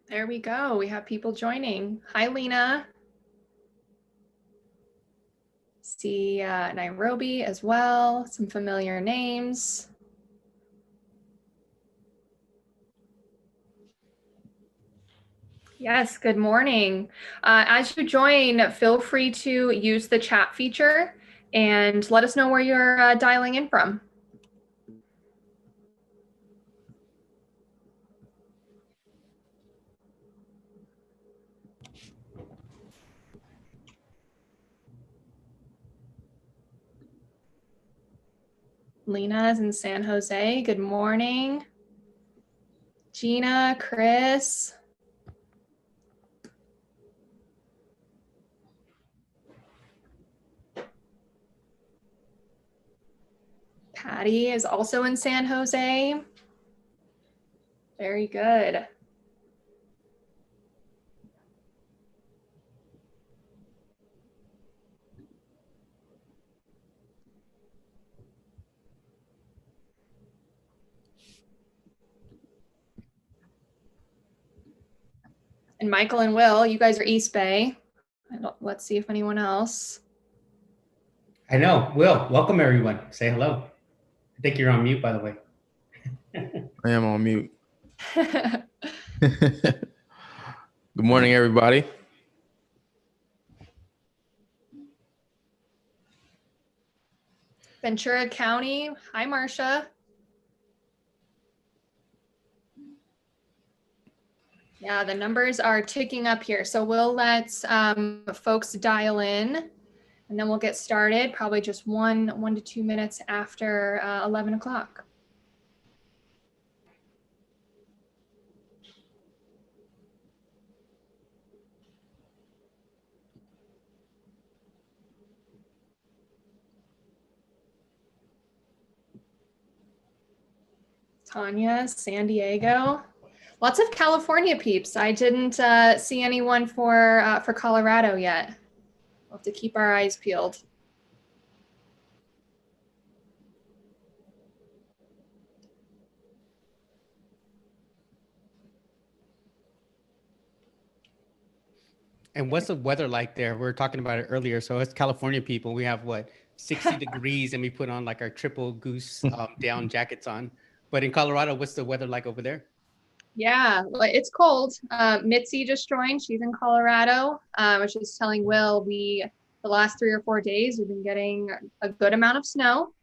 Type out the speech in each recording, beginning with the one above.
There we go. We have people joining. Hi, Lena. See Nairobi as well. Some familiar names. Yes, good morning. As you join, feel free to use the chat feature and let us know where you're dialing in from. Lena's in San Jose. Good morning. Gina, Chris. Patty is also in San Jose. Very good. And Michael and Will, you guys are East Bay. Let's see if anyone else. I know. Will, welcome everyone. Say hello. I think you're on mute, by the way. I am on mute. Good morning, everybody. Ventura County. Hi, Marcia. Yeah, the numbers are ticking up here. So we'll let folks dial in and then we'll get started probably just one to 2 minutes after 11 o'clock. Tanya, San Diego. Lots of California peeps. I didn't see anyone for Colorado yet. We'll have to keep our eyes peeled. And what's the weather like there? We were talking about it earlier. So as California people, we have what, 60 degrees, and we put on like our triple goose down jackets on. But in Colorado, what's the weather like over there? Yeah, it's cold. Mitzi just joined. She's in Colorado. I was just telling Will, the last 3 or 4 days, we've been getting a good amount of snow.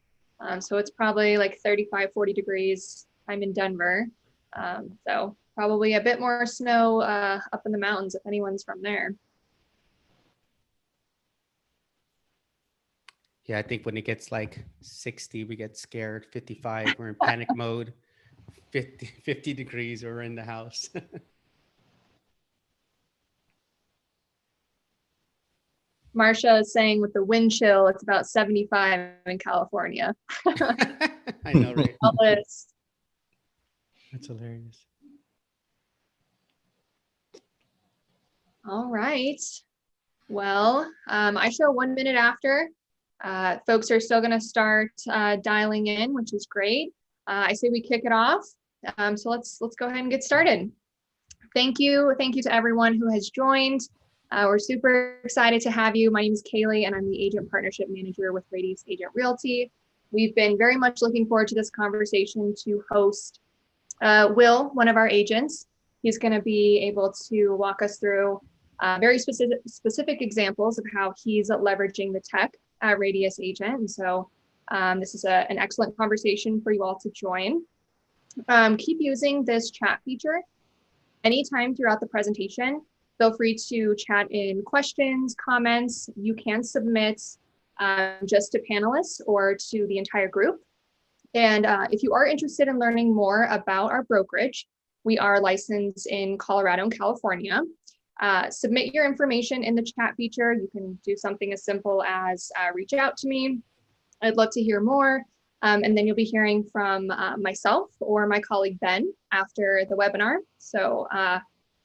So it's probably like 35, 40 degrees. I'm in Denver. So probably a bit more snow up in the mountains if anyone's from there. Yeah, I think when it gets like 60, we get scared. 55, we're in panic mode. 50 degrees, we're in the house. Marcia is saying with the wind chill, it's about 75 in California. I know, right? That's hilarious. All right. Well, I show 1 minute after. Folks are still going to start dialing in, which is great. I say we kick it off. So let's go ahead and get started. Thank you to everyone who has joined. We're super excited to have you. My name is Kaylee, and I'm the Agent Partnership Manager with Radius Agent Realty. We've been very much looking forward to this conversation to host Will, one of our agents. He's going to be able to walk us through very specific examples of how he's leveraging the tech at Radius Agent. And so this is an excellent conversation for you all to join. Keep using this chat feature anytime throughout the presentation. Feel free to chat in questions, comments. You can submit just to panelists or to the entire group. And if you are interested in learning more about our brokerage, we are licensed in Colorado and California. Submit your information in the chat feature. You can do something as simple as reach out to me. I'd love to hear more. And then you'll be hearing from myself or my colleague Ben after the webinar. So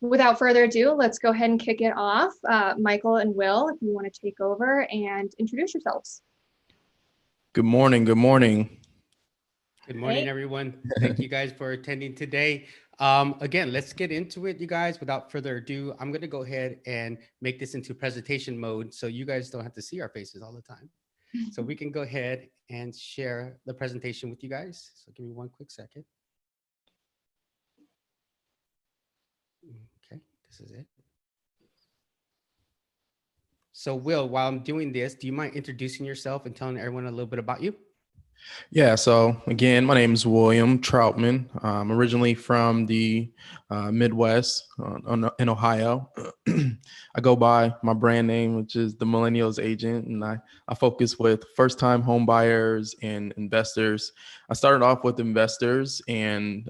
without further ado, let's go ahead and kick it off. Michael and Will, if you want to take over and introduce yourselves. Good morning. Good morning. Good morning, Right. everyone. Thank you guys for attending today. Again, let's get into it, you guys. Without further ado, I'm going to go ahead and make this into presentation mode so you guys don't have to see our faces all the time. So we can go ahead and share the presentation with you guys. So give me one quick second. Okay, this is it. So Will, while I'm doing this, do you mind introducing yourself and telling everyone a little bit about you? Yeah, so again, my name is William Troutman. I'm originally from the Midwest in Ohio. I go by my brand name, which is the Millennials Agent, and I focus with first-time home buyers and investors. I started off with investors and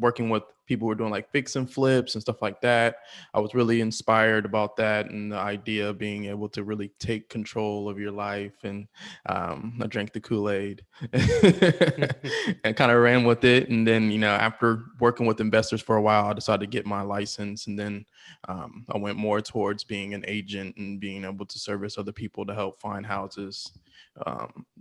working with people who are doing like fix and flips and stuff like that. I was really inspired about that and the idea of being able to really take control of your life. And I drank the Kool-Aid and kind of ran with it. And then, after working with investors for a while, I decided to get my license. And then I went more towards being an agent and being able to service other people to help find houses.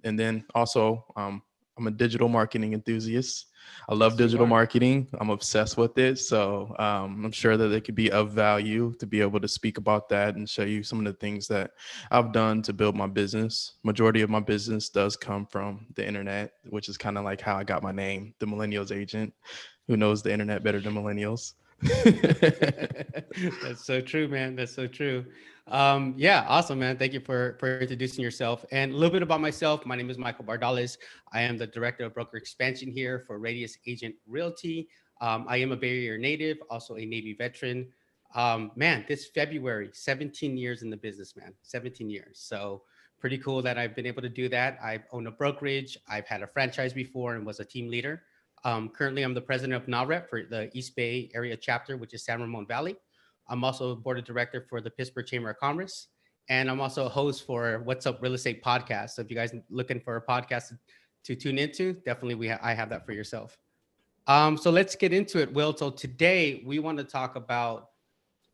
And then also, I'm a digital marketing enthusiast. I love digital marketing. I'm obsessed with it. So I'm sure that it could be of value to be able to speak about that and show you some of the things that I've done to build my business. Majority of my business does come from the internet, which is kind of like how I got my name, the Millennials Agent. Who knows the internet better than millennials? That's so true, man. That's so true. Yeah, awesome, man. Thank you for introducing yourself. And a little bit about myself. My name is Michael Bardales. I am the director of broker expansion here for Radius Agent Realty. I am a Bay Area native, also a Navy veteran. Man, this February, 17 years in the business, man. 17 years. So pretty cool that I've been able to do that. I've owned a brokerage. I've had a franchise before and was a team leader. Currently, I'm the president of NAREP for the East Bay Area chapter, which is San Ramon Valley. I'm also board of director for the Pittsburgh Chamber of Commerce. And I'm also a host for What's Up Real Estate podcast. So if you guys are looking for a podcast to tune into, definitely I have that for yourself. So let's get into it, Will. So today we want to talk about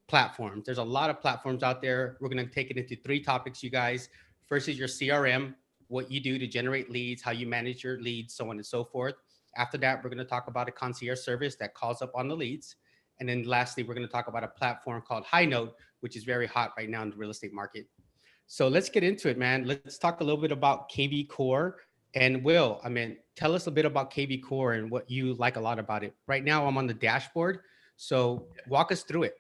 platforms. There's a lot of platforms out there. We're going to take it into 3 topics, you guys. First is your CRM, what you do to generate leads, how you manage your leads, so on and so forth. After that, we're going to talk about a concierge service that calls up on the leads. And then lastly, we're going to talk about a platform called High Note, which is very hot right now in the real estate market. So let's get into it, man. Let's talk a little bit about KV Core. And Will, tell us a bit about KV Core and what you like a lot about it. Right now, I'm on the dashboard. So walk us through it.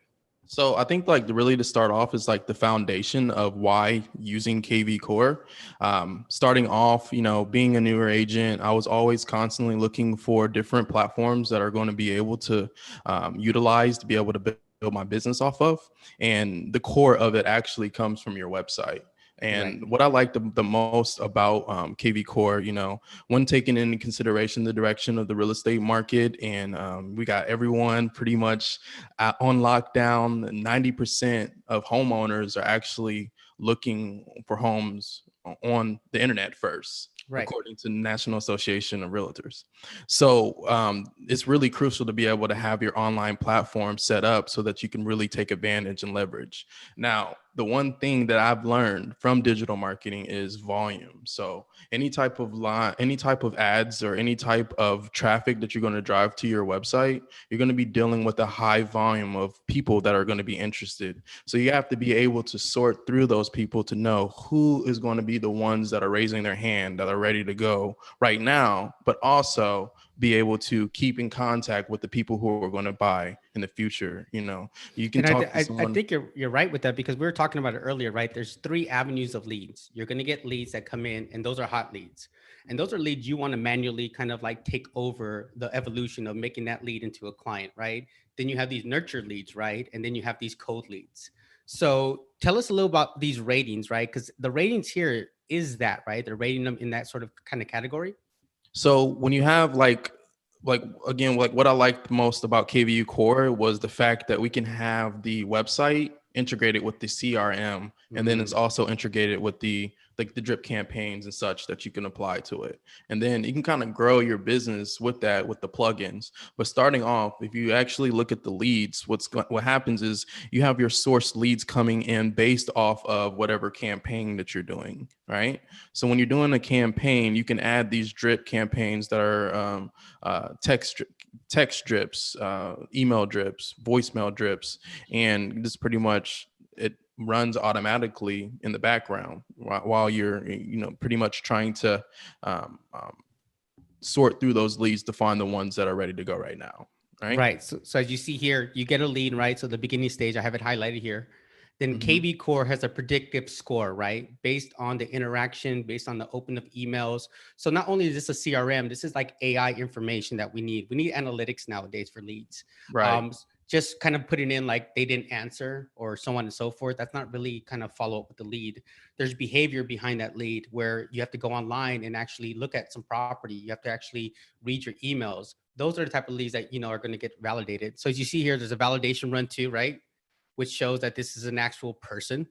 So I think really to start off is like the foundation of why using KV Core. Starting off, being a newer agent, I was always constantly looking for different platforms that are going to be able to utilize to be able to build my business off of. And the core of it actually comes from your website. And right. What I like the most about KV Core, when taking into consideration the direction of the real estate market, and we got everyone pretty much on lockdown. 90% of homeowners are actually looking for homes on the internet first. Right. According to the National Association of Realtors. So it's really crucial to be able to have your online platform set up so that you can really take advantage and leverage. Now, the one thing that I've learned from digital marketing is volume. So any type of ads or any type of traffic that you're going to drive to your website, you're going to be dealing with a high volume of people that are going to be interested. So you have to be able to sort through those people to know who is going to be the ones that are raising their hand, that are ready to go right now, but also be able to keep in contact with the people who are going to buy in the future. You can talk to someone. I think you're right with that, because we were talking about it earlier, right? There's 3 avenues of leads. You're going to get leads that come in, and those are hot leads. And those are leads you want to manually kind of like take over the evolution of making that lead into a client, right? Then you have these nurtured leads, right? And then you have these cold leads. So tell us a little about these ratings, right? Because the ratings here is that, right? They're rating them in that sort of kind of category. So when you have again, what I liked most about KVU Core was the fact that we can have the website integrated with the CRM And then it's also integrated with the drip campaigns and such that you can apply to it. And then you can kind of grow your business with that, with the plugins. But starting off, if you actually look at the leads, what happens is you have your source leads coming in based off of whatever campaign that you're doing, right? So when you're doing a campaign, you can add these drip campaigns that are text drips, email drips, voicemail drips, and this pretty much it runs automatically in the background while you're pretty much trying to sort through those leads to find the ones that are ready to go right now. Right. So as you see here, you get a lead, right? So the beginning stage, I have it highlighted here. Then KV Core has a predictive score, right? Based on the interaction, based on the open of emails. So not only is this a CRM, this is like AI information that we need. We need analytics nowadays for leads. Right. Just kind of putting in like they didn't answer or so on and so forth. That's not really kind of follow up with the lead. There's behavior behind that lead where you have to go online and actually look at some property. You have to actually read your emails. Those are the type of leads that, are going to get validated. So as you see here, there's a validation run too, right? Which shows that this is an actual person.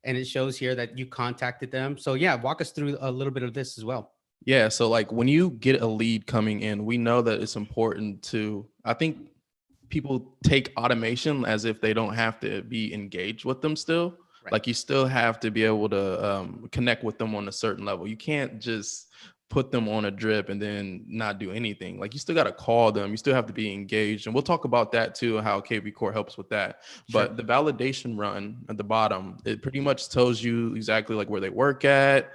And it shows here that you contacted them. So yeah, walk us through a little bit of this as well. Yeah. So like when you get a lead coming in, we know that it's important to, I think people take automation as if they don't have to be engaged with them still. Right. Like you still have to be able to connect with them on a certain level. You can't just put them on a drip and then not do anything. Like you still got to call them. You still have to be engaged. And we'll talk about that too, how KV Core helps with that. Sure. But the validation run at the bottom, it pretty much tells you exactly like where they work at,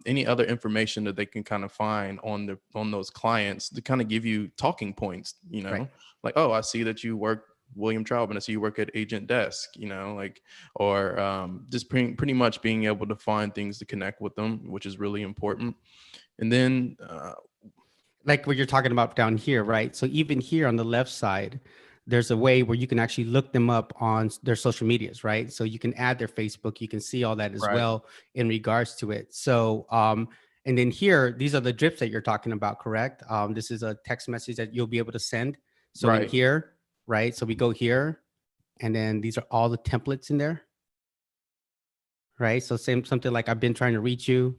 any other information that they can kind of find on those clients to kind of give you talking points, right. Like, oh, I see that you work William Troutman, I see you work at Agent Desk, or just pretty much being able to find things to connect with them, which is really important. And then like what you're talking about down here, right? So even here on the left side, there's a way where you can actually look them up on their social medias, right? So you can add their Facebook, you can see all that as well in regards to it. So, and then here, these are the drips that you're talking about, correct? This is a text message that you'll be able to send. So in here, right? So we go here, and then these are all the templates in there, right? So something like I've been trying to reach you,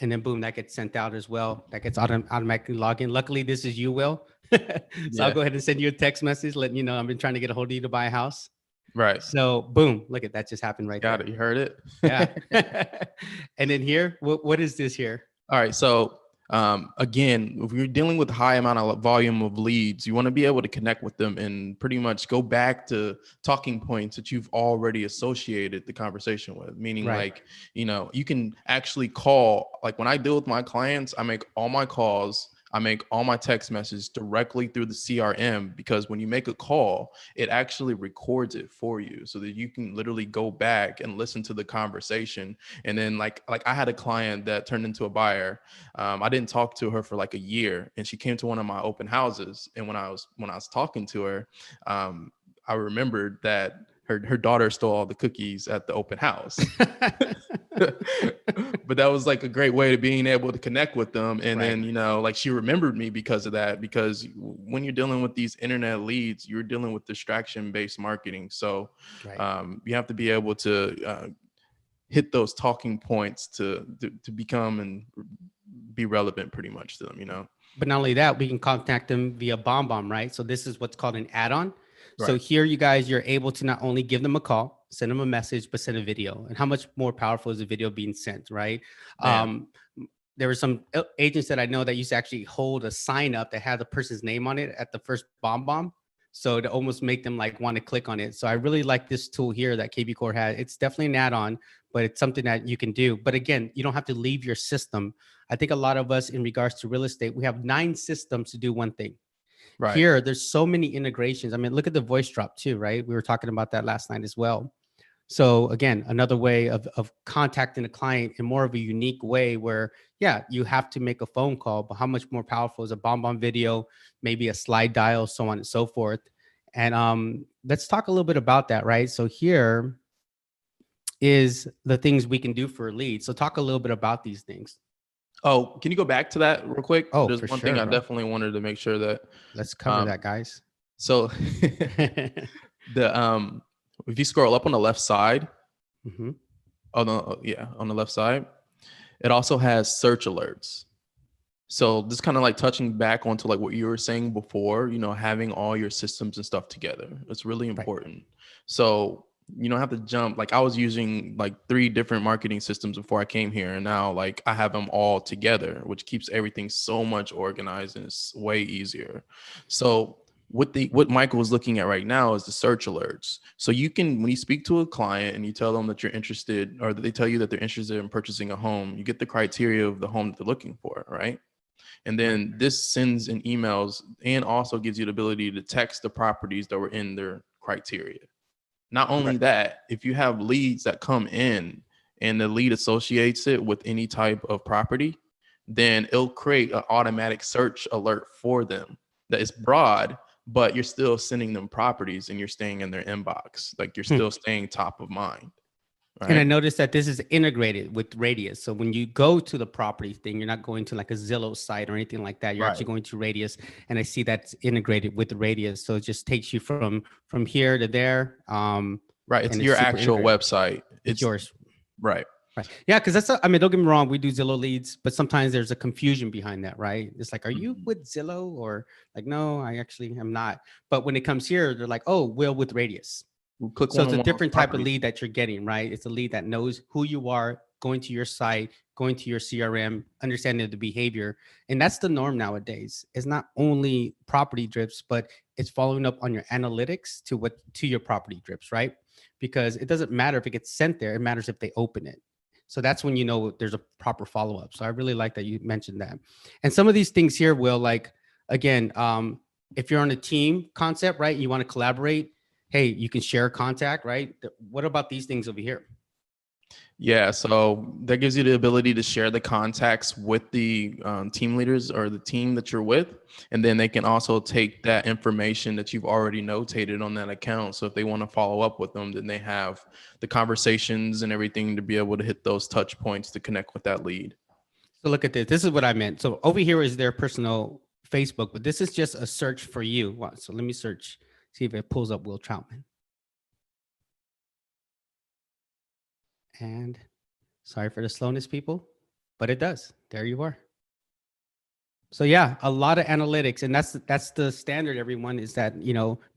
and then boom, that gets sent out as well. That gets automatically logged in. Luckily, this is you, Will. So I'll go ahead and send you a text message letting you know I've been trying to get a hold of you to buy a house. Right. So boom, look at that just happened right there. Got it. You heard it. Yeah. And then here, what is this here? All right. So again, if you're dealing with high amount of volume of leads, you want to be able to connect with them and pretty much go back to talking points that you've already associated the conversation with. Meaning like, you can actually call, like when I deal with my clients, I make all my calls, I make all my text messages directly through the CRM, because when you make a call, it actually records it for you so that you can literally go back and listen to the conversation. And then like I had a client that turned into a buyer. I didn't talk to her for like a year, and she came to one of my open houses. And when I was talking to her, I remembered that her daughter stole all the cookies at the open house. But that was like a great way of being able to connect with them. And then, like she remembered me because of that, because when you're dealing with these internet leads, you're dealing with distraction-based marketing. So you have to be able to hit those talking points to become and be relevant pretty much to them, But not only that, we can contact them via BombBomb, right? So this is what's called an add-on. So here, you're able to not only give them a call, send them a message, but send a video. And how much more powerful is a video being sent, right? There were some agents that I know that used to actually hold a sign up that had the person's name on it at the first BombBomb. So to almost make them like want to click on it. So I really like this tool here that KV Core has. It's definitely an add-on, but it's something that you can do. But again, you don't have to leave your system. I think a lot of us in regards to real estate, we have 9 systems to do one thing. Here, there's so many integrations. I mean, look at the voice drop too, right? We were talking about that last night as well. So again, another way of contacting a client in more of a unique way where, you have to make a phone call, but how much more powerful is a BombBomb video, maybe a slide dial, so on and so forth. And let's talk a little bit about that, right? So here is the things we can do for leads. So talk a little bit about these things. Oh, can you go back to that real quick? Oh, there's one thing I definitely wanted to make sure that. Let's cover that, guys. So if you scroll up on the left side, On the left side. It also has search alerts. So this kind of like touching back onto like what you were saying before, having all your systems and stuff together. It's really important. Right. So you don't have to jump. Like I was using like 3 different marketing systems before I came here. And now like I have them all together, which keeps everything so much organized and it's way easier. So what Michael is looking at right now is the search alerts. So you can, when you speak to a client and you tell them that you're interested, or that they tell you that they're interested in purchasing a home, you get the criteria of the home that they're looking for, right? And then this sends in emails and also gives you the ability to text the properties that were in their criteria. Not only that, if you have leads that come in and the lead associates it with any type of property, then it'll create an automatic search alert for them that is broad, but you're still sending them properties and you're staying in their inbox. Like you're still staying top of mind. Right? And I noticed that this is integrated with Radius. So when you go to the property thing, you're not going to like a Zillow site or anything like that. You're actually going to Radius, and I see that's integrated with Radius. So it just takes you from here to there. Right. It's your actual website. It's yours. Right. Right. Yeah. Cause I mean, don't get me wrong. We do Zillow leads, but sometimes there's a confusion behind that, right? It's like, are you with Zillow? Or like, no, I actually am not. But when it comes here, they're like, oh, Will with Radius. So it's a different type of lead that you're getting, right? It's a lead that knows who you are, going to your site, going to your CRM, understanding the behavior. And that's the norm nowadays. It's not only property drips, but it's following up on your analytics to your property drips, right? Because it doesn't matter if it gets sent there. It matters if they open it. So that's when you know there's a proper follow-up. So I really like that you mentioned that. And some of these things here, Will, like, again, if you're on a team concept, right, you want to collaborate, hey, you can share a contact, right? What about these things over here? Yeah, so that gives you the ability to share the contacts with the team leaders or the team that you're with. And then they can also take that information that you've already notated on that account. So if they want to follow up with them, then they have the conversations and everything to be able to hit those touch points to connect with that lead. So look at this. This is what I meant. So over here is their personal Facebook, but this is just a search for you. So let me search. See if it pulls up Will Troutman. And sorry for the slowness, people, but it does. There you are. So yeah, a lot of analytics, and that's the standard. Everyone is that,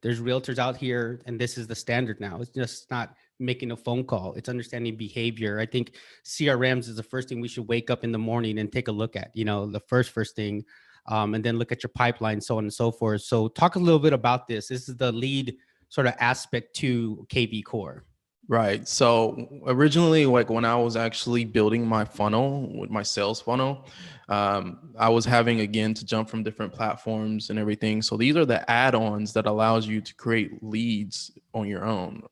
there's realtors out here, and this is the standard now. It's just not making a phone call. It's understanding behavior. I think CRMs is the first thing we should wake up in the morning and take a look at. The first thing. And then look at your pipeline, so on and so forth. So talk a little bit about this. This is the lead sort of aspect to KV Core. Right. So originally, like when I was actually building my funnel with my sales funnel, I was having, again, to jump from different platforms and everything. So these are the add-ons that allows you to create leads on your own.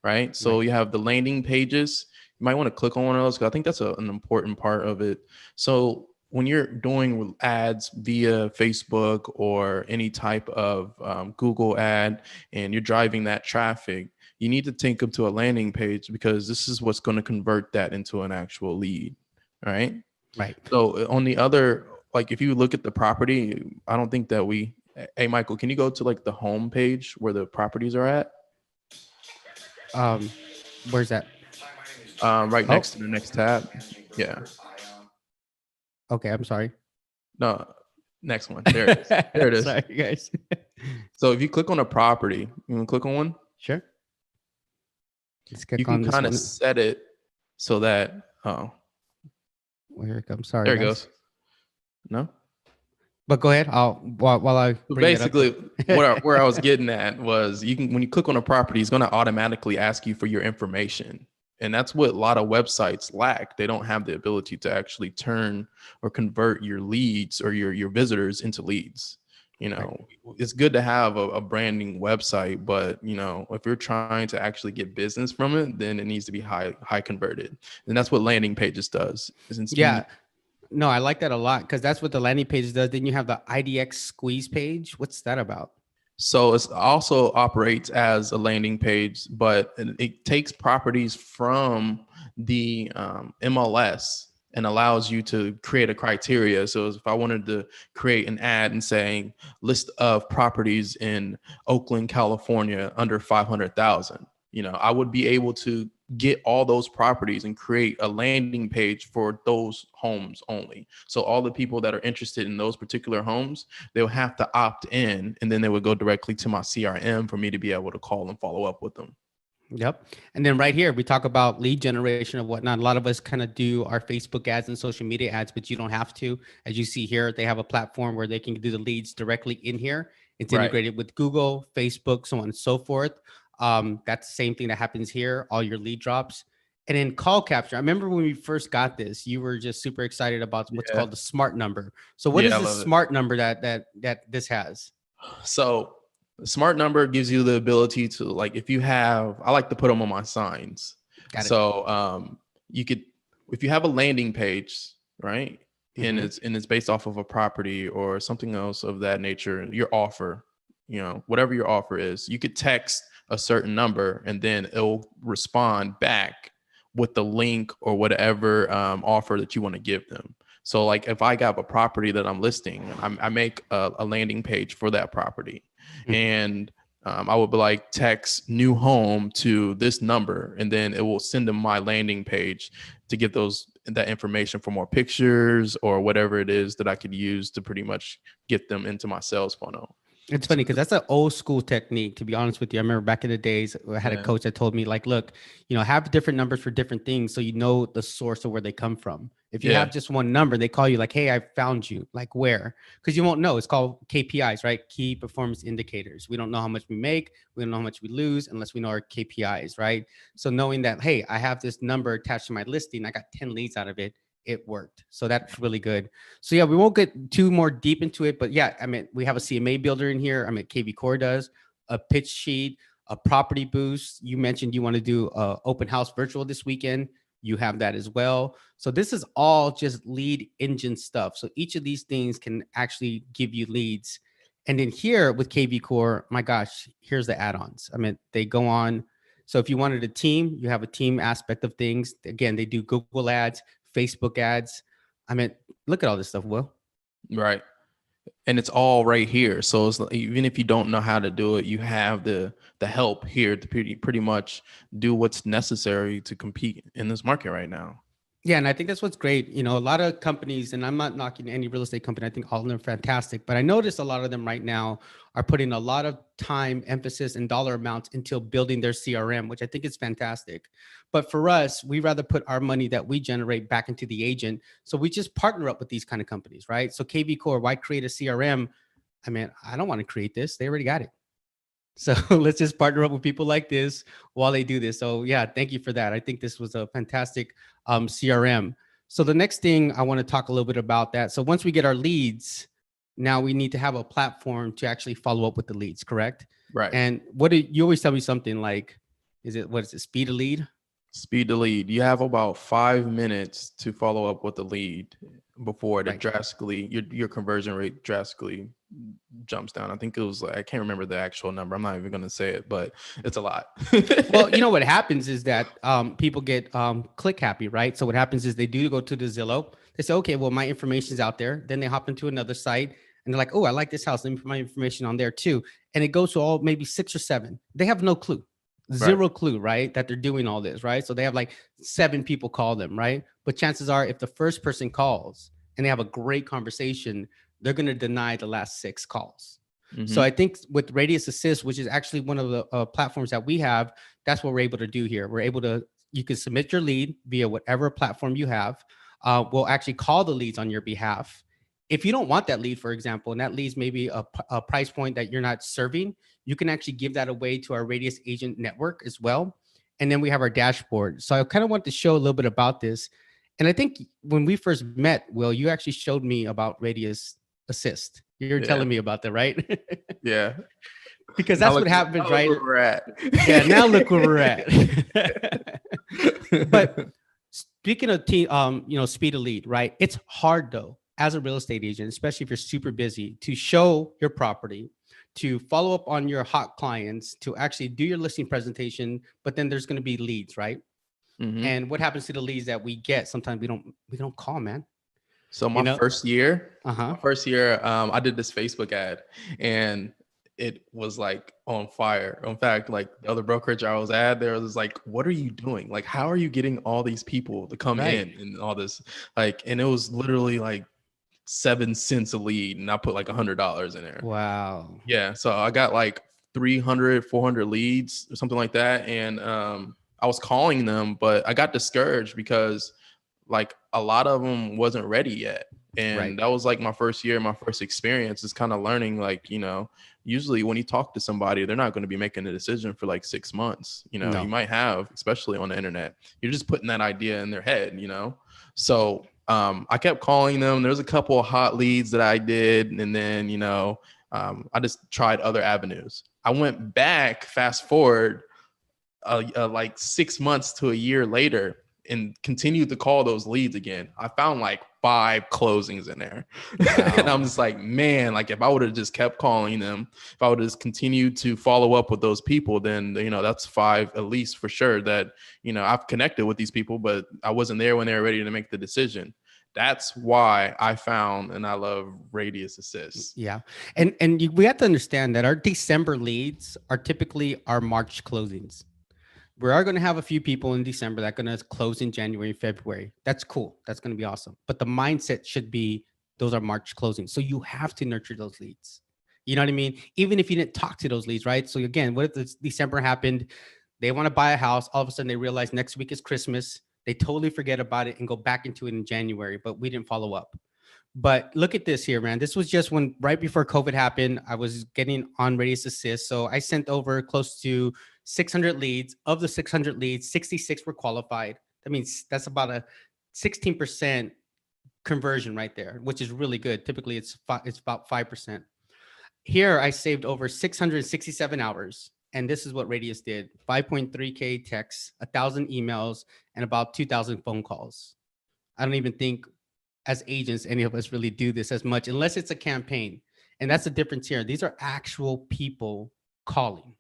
Right. So you have the landing pages. You might want to click on one of those because I think that's an important part of it. So when you're doing ads via Facebook or any type of Google ad and you're driving that traffic, you need to take them to a landing page because this is what's going to convert that into an actual lead. Right. Right. So on the other, like if you look at the property, I don't think that hey, Michael, can you go to like the home page where the properties are at? Where's that? Right next to the next tab. Yeah. Okay, I'm sorry. No, next one. There it is. There it is. Sorry, guys. So if you click on a property, you can click on one. Sure. You can kind of set it so that where it comes. Sorry. There it goes. No. But go ahead. While I basically where I was getting at was when you click on a property, it's going to automatically ask you for your information. And that's what a lot of websites lack. They don't have the ability to actually turn or convert your leads or your visitors into leads. It's good to have a branding website, but if you're trying to actually get business from it, then it needs to be high converted. And that's what landing pages does. Yeah. No, I like that a lot because that's what the landing page does. Then you have the Idx Squeeze Page. What's that about? So it also operates as a landing page, but it takes properties from the MLS and allows you to create a criteria. So if I wanted to create an ad and saying list of properties in Oakland, California under 500,000, I would be able to get all those properties and create a landing page for those homes only. So all the people that are interested in those particular homes, they'll have to opt in, and then they would go directly to my CRM for me to be able to call and follow up with them. Yep. And then right here, we talk about lead generation and whatnot. A lot of us kind of do our Facebook ads and social media ads, but you don't have to. As you see here, they have a platform where they can do the leads directly in here. It's Right. integrated with Google, Facebook, so on and so forth. That's the same thing that happens here, all your lead drops. And then call capture. I remember when we first got this, you were just super excited about what's called the smart number. So what is I the love it. smart number that this has? So the smart number gives you the ability to, like, if you have, I like to put them on my signs. Got it. So you could, if you have a landing page, right? And Mhm. it's based off of a property or something else of that nature, your offer, you know, whatever your offer is, you could text a certain number and then it'll respond back with the link or whatever offer that you want to give them. So like if I got a property that I'm listing, I make a landing page for that property, and I would be like, text new home to this number, and then it will send them my landing page to get that information for more pictures or whatever it is that I could use to pretty much get them into my sales funnel. It's funny because that's an old school technique, to be honest with you. I remember back in the days, I had a coach that told me, like, look, have different numbers for different things so you know the source of where they come from. If you have just one number, they call you like, hey, I found you. Like, where? Because you won't know. It's called KPIs, right? Key performance indicators. We don't know how much we make. We don't know how much we lose unless we know our KPIs, right? So knowing that, hey, I have this number attached to my listing, I got 10 leads out of it. It worked. So that's really good. So yeah, we won't get too more deep into it, but yeah, I mean, we have a CMA builder in here. I mean, KV Core does a pitch sheet, a property boost. You mentioned you want to do a open house virtual this weekend. You have that as well. So this is all just lead engine stuff. So each of these things can actually give you leads. And then here with KV Core, my gosh, here's the add-ons. I mean, they go on. So if you wanted a team, you have a team aspect of things. Again, they do Google ads, Facebook ads. I mean, look at all this stuff, Will. Right. And it's all right here. So it's, even if you don't know how to do it, you have the help here to pretty much do what's necessary to compete in this market right now. Yeah, and I think that's what's great. A lot of companies, and I'm not knocking any real estate company, I think all of them are fantastic, but I noticed a lot of them right now are putting a lot of time, emphasis, and dollar amounts into building their CRM, which I think is fantastic. But for us, we rather put our money that we generate back into the agent. So we just partner up with these kind of companies, right? So KV Core, why create a CRM? I mean, I don't want to create this. They already got it. So let's just partner up with people like this while they do this. So yeah, thank you for that. I think this was a fantastic CRM. So the next thing I want to talk a little bit about that. So once we get our leads, now we need to have a platform to actually follow up with the leads, correct? Right. And what do you always tell me something like, what is it, speed to lead? Speed to lead. You have about 5 minutes to follow up with the lead before it drastically, your conversion rate drastically jumps down. I think it was, I can't remember the actual number. I'm not even going to say it, but it's a lot. Well, what happens is that people get click happy, right? So what happens is they do go to the Zillow. They say, okay, well, my information's out there. Then they hop into another site and they're like, oh, I like this house. Let me put my information on there too. And it goes to all maybe 6 or 7. They have no clue. Zero clue, right? That they're doing all this, right? So they have like 7 people call them, right? But chances are if the first person calls and they have a great conversation, they're going to deny the last 6 calls. So I think with Radius Assist, which is actually one of the platforms that we have, that's what we're able to do here. We're able to, you can submit your lead via whatever platform you have. We'll actually call the leads on your behalf. If you don't want that lead, for example, and that leads maybe a price point that you're not serving, you can actually give that away to our Radius Agent network as well. And then we have our dashboard. So I kind of want to show a little bit about this. And I think when we first met, Will, you actually showed me about Radius Assist. You're telling me about that, right? Yeah. Because that's what happens, right? Where we're at. Yeah, now look where we're at. But speaking of speed of lead, right? It's hard though, as a real estate agent, especially if you're super busy, to show your property, to follow up on your hot clients, to actually do your listing presentation, but then there's going to be leads, right? And what happens to the leads that we get? Sometimes we don't call, man. So my first year, I did this Facebook ad, and it was like on fire. In fact, like the other brokerage I was at, there was like, what are you doing? Like, how are you getting all these people to come Right. in and all this? Like, and it was literally like 7 cents a lead, and I put like $100 in there. Wow. Yeah. So I got like 300, 400 leads or something like that. And I was calling them, but I got discouraged because like a lot of them wasn't ready yet. And Right. that was like my first year, my first experience is kind of learning, like, usually when you talk to somebody, they're not going to be making a decision for like 6 months. You No. might have, especially on the internet, you're just putting that idea in their head, So I kept calling them. There was a couple of hot leads that I did. And then, I just tried other avenues. I went back, fast forward, like 6 months to a year later, and continued to call those leads again. I found like 5 closings in there. Wow. And I'm just like, man, like if I would have just kept calling them, if I would have just continued to follow up with those people, then, that's 5 at least for sure that, I've connected with these people, but I wasn't there when they were ready to make the decision. That's why I found and I love Radius Assist. Yeah. We have to understand that our December leads are typically our March closings. We are going to have a few people in December that are going to close in January, February. That's cool. That's going to be awesome. But the mindset should be those are March closings. So you have to nurture those leads. You know what I mean? Even if you didn't talk to those leads, right? So again, what if this December happened? They want to buy a house. All of a sudden they realize next week is Christmas. They totally forget about it and go back into it in January, but we didn't follow up. But look at this here, man. This was just when right before COVID happened. I was getting on Radius Assist. So I sent over close to 600 leads. Of the 600 leads, 66 were qualified. That means that's about a 16% conversion right there, which is really good. Typically, it's about 5%. Here, I saved over 667 hours. And this is what Radius did. 5.3K texts, 1,000 emails, and about 2,000 phone calls. I don't even think as agents, any of us really do this as much unless it's a campaign. And that's the difference here. These are actual people calling.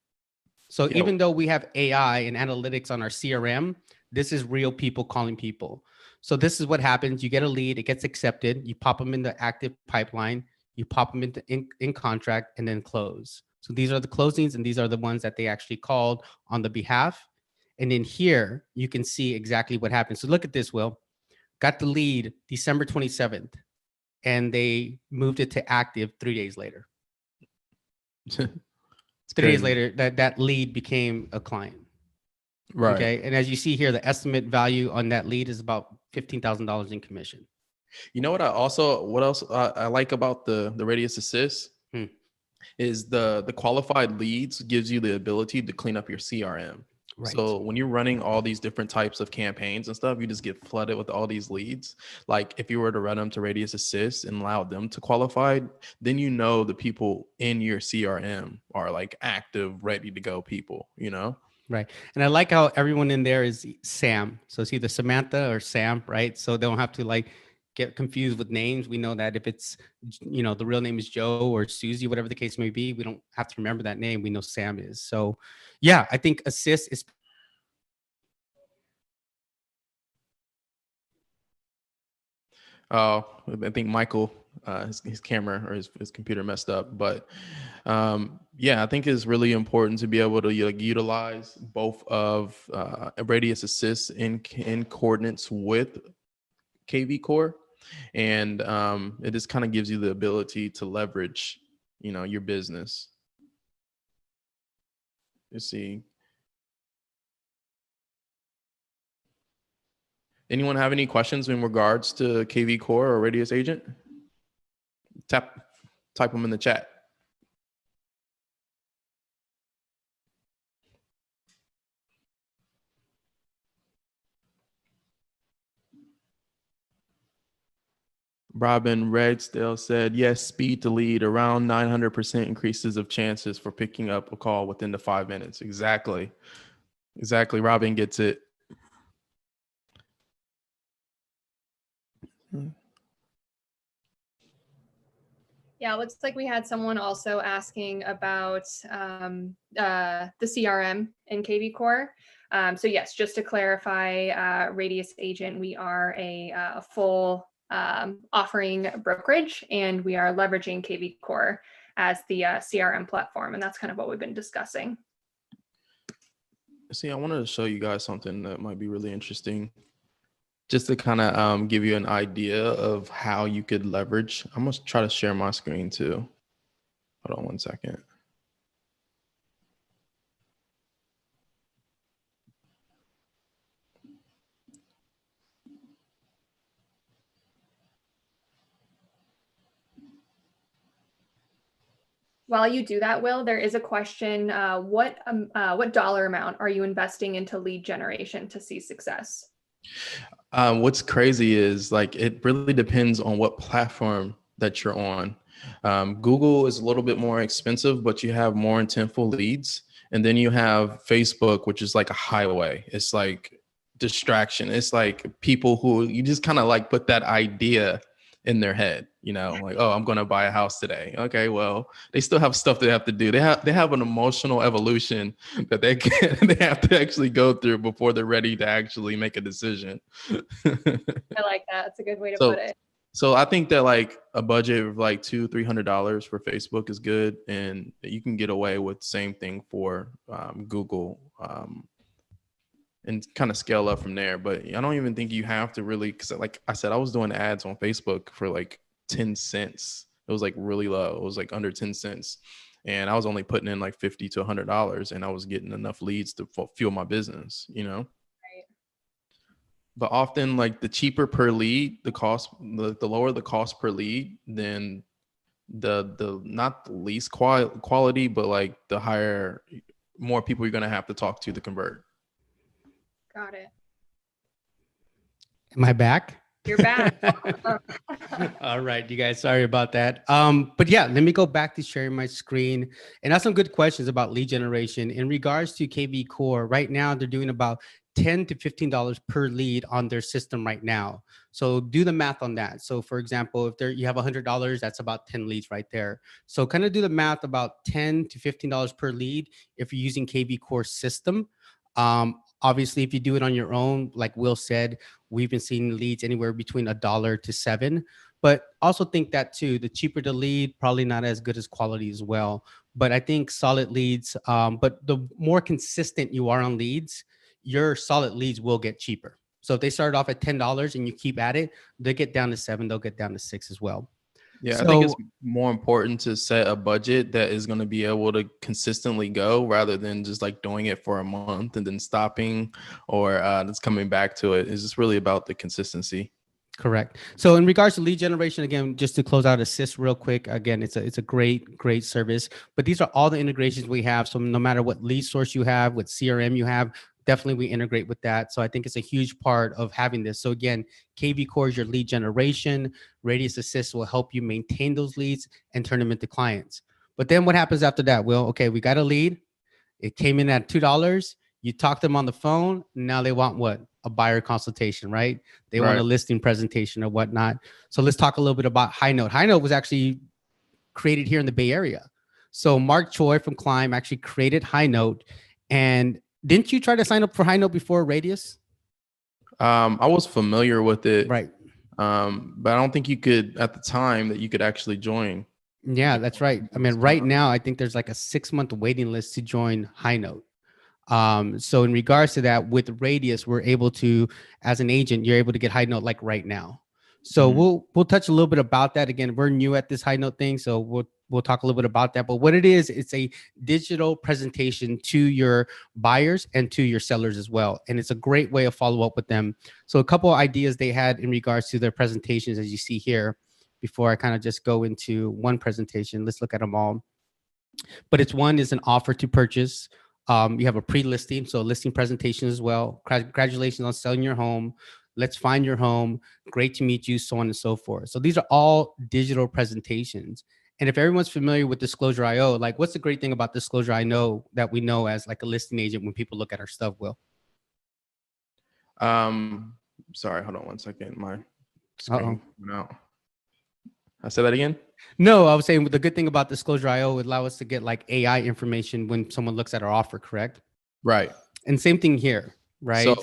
So even though we have AI and analytics on our CRM, this is real people calling people. So this is what happens. You get a lead, it gets accepted. You pop them in the active pipeline, you pop them into in contract and then close. So these are the closings and these are the ones that they actually called on the behalf. And then here you can see exactly what happens. So look at this, Will. Got the lead December 27th, and they moved it to active 3 days later. 3 days later, that lead became a client. Right. Okay. And as you see here, the estimate value on that lead is about $15,000 in commission. You know what else I like about the Radius Assist is the qualified leads gives you the ability to clean up your CRM. Right. So when you're running all these different types of campaigns and stuff, you just get flooded with all these leads. Like if you were to run them to Radius Assist and allow them to qualify, then the people in your CRM are like active, ready to go people, Right. And I like how everyone in there is Sam. So it's either Samantha or Sam, right? So they don't have to like get confused with names. We know that if it's, the real name is Joe or Susie, whatever the case may be, we don't have to remember that name. We know Sam is. So yeah, I think Assist is. I think Michael, his camera or his computer messed up, but yeah, I think it's really important to be able to utilize both of Radius Assist in coordinates with KV Core, and it just kind of gives you the ability to leverage, your business. Let's see. Anyone have any questions in regards to KV Core or Radius Agent? Type them in the chat. Robin Redsdale said, yes, speed to lead, around 900% increases of chances for picking up a call within the 5 minutes. Exactly. Robin gets it. Yeah, it looks like we had someone also asking about the CRM in KV Core. So yes, just to clarify, Radius Agent, we are a full offering brokerage, and we are leveraging KV Core as the CRM platform. And that's kind of what we've been discussing. See, I wanted to show you guys something that might be really interesting, just to kind of give you an idea of how you could leverage. I'm going to try to share my screen too. Hold on one second. While you do that, Will, there is a question. What dollar amount are you investing into lead generation to see success? What's crazy is like, it really depends on what platform that you're on. Google is a little bit more expensive, but you have more intentful leads. And then you have Facebook, which is like a highway. It's like distraction. It's like people who you just kind of like put that idea in their head, you know, like, oh, I'm going to buy a house today. Okay, well, they still have stuff they have to do. They have an emotional evolution that they have to actually go through before they're ready to actually make a decision. I like that. It's a good way to put it. So I think that like a budget of like $200-300 for Facebook is good, and you can get away with the same thing for Google, and kind of scale up from there. But I don't even think you have to really, because like I said, I was doing ads on Facebook for like 10 cents. It was like really low. It was like under 10 cents. And I was only putting in like $50 to $100, and I was getting enough leads to fuel my business, you know? Right. But often like the cheaper per lead, the lower the cost per lead, then the not the least quality, but like the higher, more people you're going to have to talk to convert. Got it. Am I back? You're back. All right, you guys, sorry about that. But yeah, let me go back to sharing my screen and ask some good questions about lead generation. In regards to KV Core, right now they're doing about $10 to $15 per lead on their system right now. So do the math on that. So for example, if you have $100, that's about 10 leads right there. So kind of do the math about $10 to $15 per lead if you're using KV Core system. Obviously, if you do it on your own, like Will said, we've been seeing leads anywhere between $1 to $7. But also think that too, the cheaper the lead, probably not as good as quality as well. But I think solid leads, but the more consistent you are on leads, your solid leads will get cheaper. So if they start off at $10 and you keep at it, they get down to $7, they'll get down to $6 as well. Yeah, I think it's more important to set a budget that is going to be able to consistently go, rather than just like doing it for a month and then stopping, or just coming back to it. It's just really about the consistency. Correct. So in regards to lead generation, again, just to close out Assist real quick, again, it's a great service, but these are all the integrations we have. So no matter what lead source you have, what CRM you have, definitely we integrate with that. So I think it's a huge part of having this. So again, KV Core is your lead generation. Radius Assist will help you maintain those leads and turn them into clients. But then what happens after that? Well, okay, we got a lead. It came in at $2. You talk to them on the phone. Now they want what? A buyer consultation, right? They want a listing presentation or whatnot. So let's talk a little bit about High Note. High Note was actually created here in the Bay Area. So Mark Choi from Climb actually created High Note. And didn't you try to sign up for High Note before Radius? I was familiar with it. Right. But I don't think you could, at the time, that you could actually join. Yeah, that's right. I mean, right now, I think there's like a 6-month waiting list to join High Note. So in regards to that, with Radius, we're able to, as an agent, you're able to get High Note like right now. So we'll touch a little bit about that. Again, we're new at this High Note thing, so we'll talk a little bit about that. But what it is, it's a digital presentation to your buyers and to your sellers as well. And it's a great way of follow up with them. So a couple of ideas they had in regards to their presentations, as you see here, before I kind of just go into one presentation. Let's look at them all. But one is an offer to purchase. You have a pre-listing, so listing presentation as well. Congratulations on selling your home. Let's find your home. Great to meet you, so on and so forth. So these are all digital presentations. And if everyone's familiar with Disclosure IO, like what's the great thing about Disclosure IO that we know as like a listing agent when people look at our stuff, Will? Sorry, hold on one second. My screen went out. I said that again? No, I was saying the good thing about Disclosure IO would allow us to get like AI information when someone looks at our offer, correct? Right. And same thing here, right? So,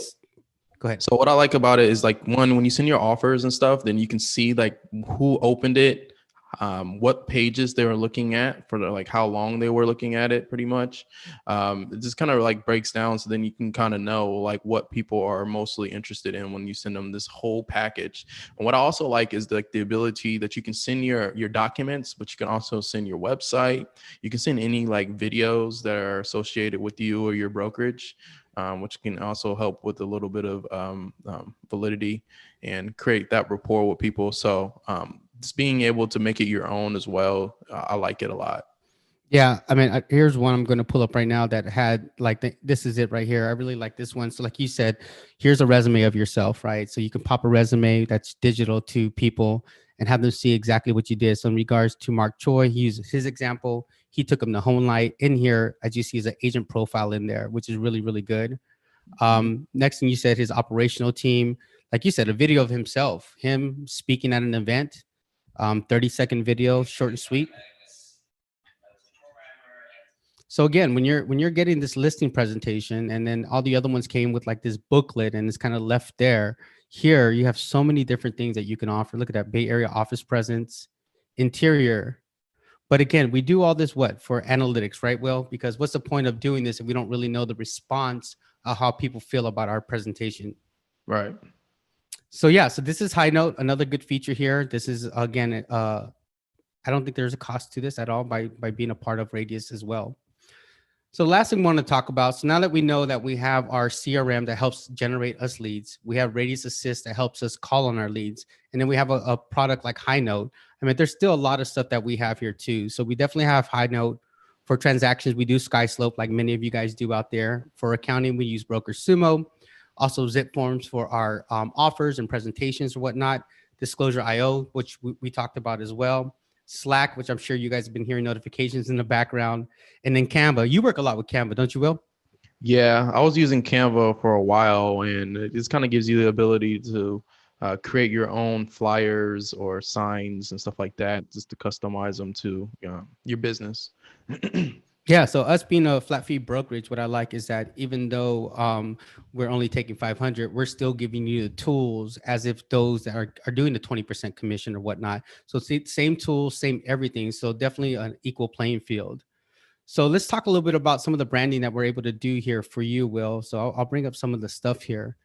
go ahead. So what I like about it is like, one, when you send your offers and stuff, then you can see like who opened it, what pages they were looking at for like how long they were looking at it, pretty much. It just kind of like breaks down, so then you can kind of know like what people are mostly interested in when you send them this whole package. And what I also like is like the ability that you can send your documents, but you can also send your website. You can send any like videos that are associated with you or your brokerage, which can also help with a little bit of validity and create that rapport with people. So just being able to make it your own as well, I like it a lot. Yeah, I mean, here's one I'm going to pull up right now that had like this is it right here. I really like this one. So like you said, here's a resume of yourself, right? So you can pop a resume that's digital to people and have them see exactly what you did. So in regards to Mark Choi, he uses his example. He took him to Home Light. In here, as you see, is an agent profile in there, which is really, really good. Next thing you said, his operational team, like you said, a video of himself, him speaking at an event, 30-second video, short and sweet. So again, when you're getting this listing presentation, and then all the other ones came with like this booklet and it's kind of left there, here you have so many different things that you can offer. Look at that Bay Area office presence, interior. But again, we do all this what for analytics, right, Will? Because what's the point of doing this if we don't really know the response of how people feel about our presentation? Right. So yeah, so this is High Note, another good feature here. This is again, I don't think there's a cost to this at all by being a part of Radius as well. So last thing we want to talk about, so now that we know that we have our CRM that helps generate us leads, we have Radius Assist that helps us call on our leads, and then we have a product like High Note. I mean, there's still a lot of stuff that we have here too. So we definitely have High Note. For transactions, we do SkySlope like many of you guys do out there. For accounting, we use Broker Sumo. Also Zip Forms for our offers and presentations or whatnot. Disclosure IO, which we talked about as well. Slack, which I'm sure you guys have been hearing notifications in the background. And then Canva. You work a lot with Canva, don't you, Will? Yeah, I was using Canva for a while, and it just kind of gives you the ability to create your own flyers or signs and stuff like that, just to customize them to your business. Yeah, so us being a flat fee brokerage, what I like is that even though we're only taking 500, we're still giving you the tools as if those that are doing the 20% commission or whatnot. So same tools, same everything. So definitely an equal playing field. So let's talk a little bit about some of the branding that we're able to do here for you, Will. So I'll bring up some of the stuff here.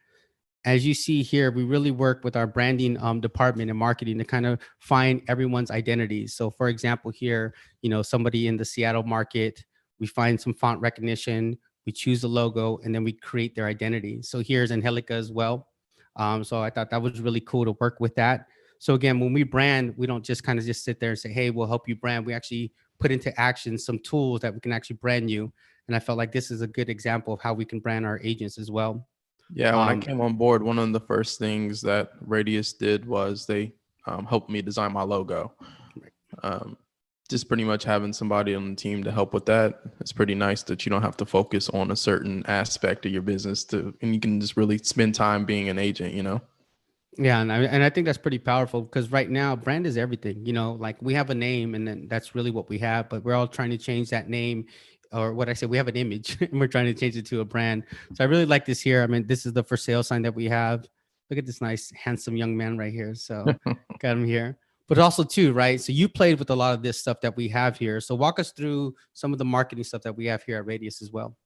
As you see here, we really work with our branding department and marketing to kind of find everyone's identities. So for example, here, somebody in the Seattle market, we find some font recognition, we choose the logo, and then we create their identity. So here's Angelica as well. So I thought that was really cool to work with that. So again, when we brand, we don't just kind of just sit there and say, hey, we'll help you brand. We actually put into action some tools that we can actually brand you. And I felt like this is a good example of how we can brand our agents as well. Yeah, when I came on board, one of the first things that Radius did was they helped me design my logo. Just pretty much having somebody on the team to help with that. It's pretty nice that you don't have to focus on a certain aspect of your business and you can just really spend time being an agent, Yeah, and I think that's pretty powerful because right now brand is everything. Like we have a name and then that's really what we have, but we're all trying to change that name, or what I said, we have an image and we're trying to change it to a brand. So I really like this here. I mean, this is the for sale sign that we have. Look at this nice, handsome young man right here. So got him here. But also too, right? So you played with a lot of this stuff that we have here. So walk us through some of the marketing stuff that we have here at Radius as well.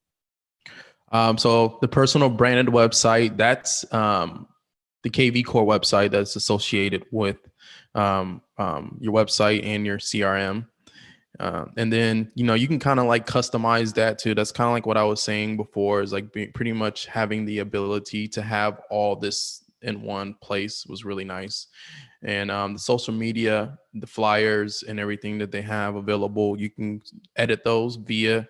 So the personal branded website, that's the KV Core website that's associated with your website and your CRM. And then, you can kind of like customize that too. That's kind of like what I was saying before, is like pretty much having the ability to have all this in one place was really nice. And the social media, the flyers and everything that they have available, you can edit those via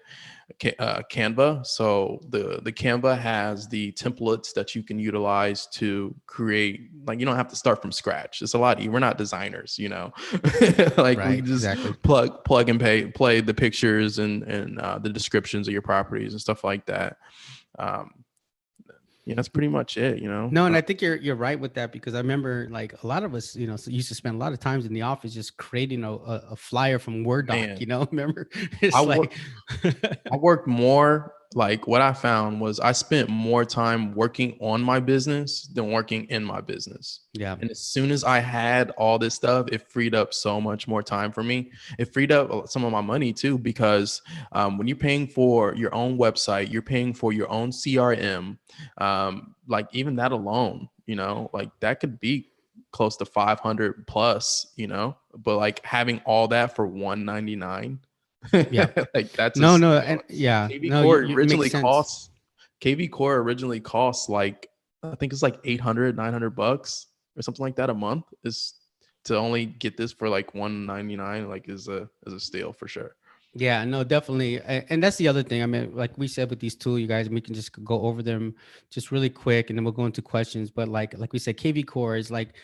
Canva. So the Canva has the templates that you can utilize to create, like, you don't have to start from scratch. It's a lot easier. We're not designers, like Right, we just exactly. plug and play the pictures and the descriptions of your properties and stuff like that. That's pretty much it, No, and I think you're right with that, because I remember like a lot of us, used to spend a lot of times in the office just creating a flyer from Word doc, Man. remember? It's I like I worked more like what I found was I spent more time working on my business than working in my business. Yeah. And as soon as I had all this stuff, it freed up so much more time for me. It freed up some of my money too, because when you're paying for your own website, you're paying for your own CRM, like even that alone, like that could be close to 500 plus, but like having all that for 199, Yeah. like that's a No, no. steal. And yeah, KV no, Core it originally makes sense. costs KV Core originally costs like, I think it's like 800, $900 or something like that a month. Is to only get this for like 199, like is a steal for sure. Yeah, no, definitely. And that's the other thing. I mean, like we said with these tools, you guys, we can just go over them just really quick and then we'll go into questions. But like we said, KV Core is like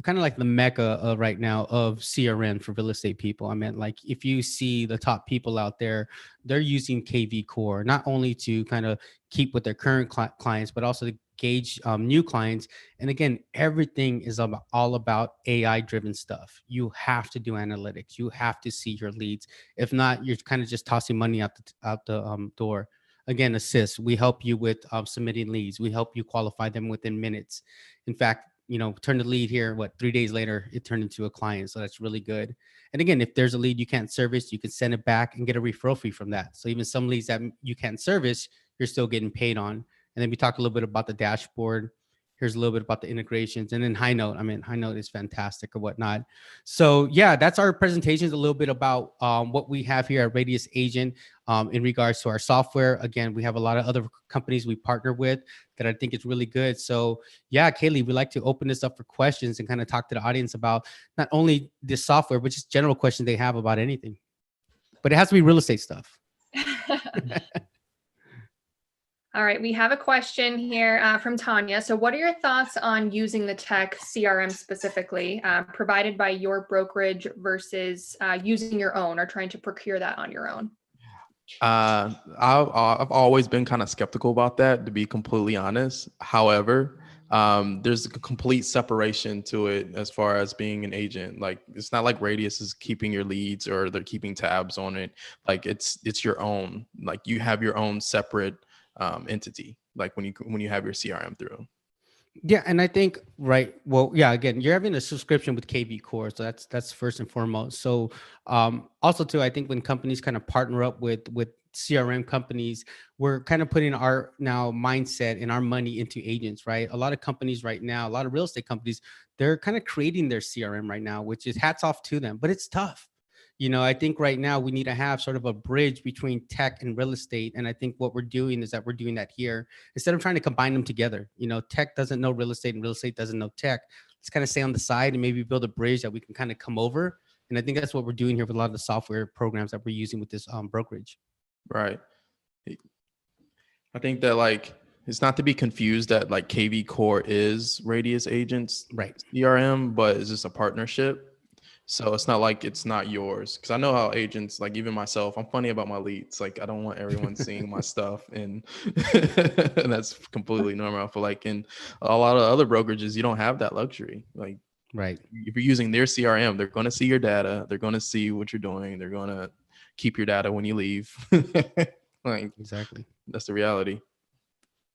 kind of like the mecca of right now of CRM for real estate people. I mean, like if you see the top people out there, they're using KV Core not only to kind of keep with their current clients, but also to gauge new clients. And again, everything is all about AI driven stuff. You have to do analytics. You have to see your leads. If not, you're kind of just tossing money out the door. Again, assist. We help you with submitting leads. We help you qualify them within minutes. In fact, turn the lead here. 3 days later, it turned into a client. So that's really good. And again, if there's a lead you can't service, you can send it back and get a referral fee from that. So even some leads that you can't service, you're still getting paid on. And then we talk a little bit about the dashboard. Here's a little bit about the integrations. And then High Note. I mean, High Note is fantastic or whatnot. So yeah, that's our presentations, a little bit about what we have here at Radius Agent in regards to our software. Again, we have a lot of other companies we partner with that I think is really good. So yeah, Kaylee, we'd like to open this up for questions and kind of talk to the audience about not only this software, but just general questions they have about anything. But it has to be real estate stuff. All right, we have a question here from Tanya. So what are your thoughts on using the tech CRM specifically provided by your brokerage versus using your own or trying to procure that on your own? I've always been kind of skeptical about that, to be completely honest. However, there's a complete separation to it as far as being an agent. Like it's not like Radius is keeping your leads or they're keeping tabs on it. Like it's your own. Like you have your own separate entity. Like when you have your CRM through. Yeah, and I think well, yeah, again, you're having a subscription with KV Core, so that's first and foremost. So also too, I think when companies kind of partner up with CRM companies, we're kind of putting our now mindset and our money into agents, right? A lot of companies right now, a lot of real estate companies, they're kind of creating their CRM right now, which is hats off to them, but it's tough. I think right now we need to have sort of a bridge between tech and real estate. And I think what we're doing is that we're doing that here instead of trying to combine them together. Tech doesn't know real estate and real estate doesn't know tech. Let's kind of stay on the side and maybe build a bridge that we can kind of come over. And I think that's what we're doing here with a lot of the software programs that we're using with this brokerage. Right. I think that like it's not to be confused that like KV Core is Radius Agents Right. CRM, but it's just a partnership. So it's not like it's not yours. Because I know how agents, like even myself, I'm funny about my leads. Like I don't want everyone seeing my stuff, and and that's completely normal. I feel like in a lot of other brokerages, you don't have that luxury. Like right. If you're using their CRM, they're going to see your data. They're going to see what you're doing. They're going to keep your data when you leave. Like exactly. That's the reality.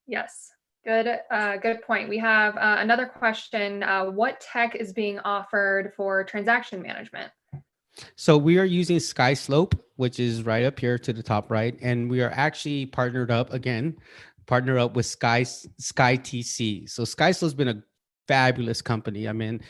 Yes. Good point. We have another question. What tech is being offered for transaction management? So we are using SkySlope, which is right up here to the top right. And we are actually partnered up with SkyTC. So SkySlope's been a fabulous company. I mean,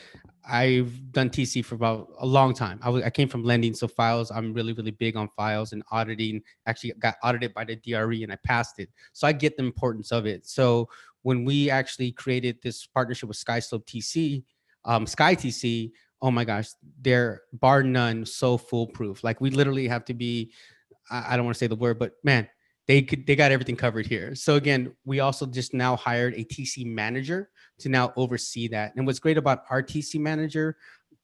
I've done TC for about a long time. I came from lending, so files, I'm really, really big on files and auditing. Actually got audited by the DRE and I passed it. So I get the importance of it. So when we actually created this partnership with SkySlope TC, SkyTC, oh my gosh, they're bar none so foolproof. Like we literally have to be, I don't want to say the word, but man, they got everything covered here. So again, we also just now hired a TC manager to now oversee that. And what's great about our TC manager,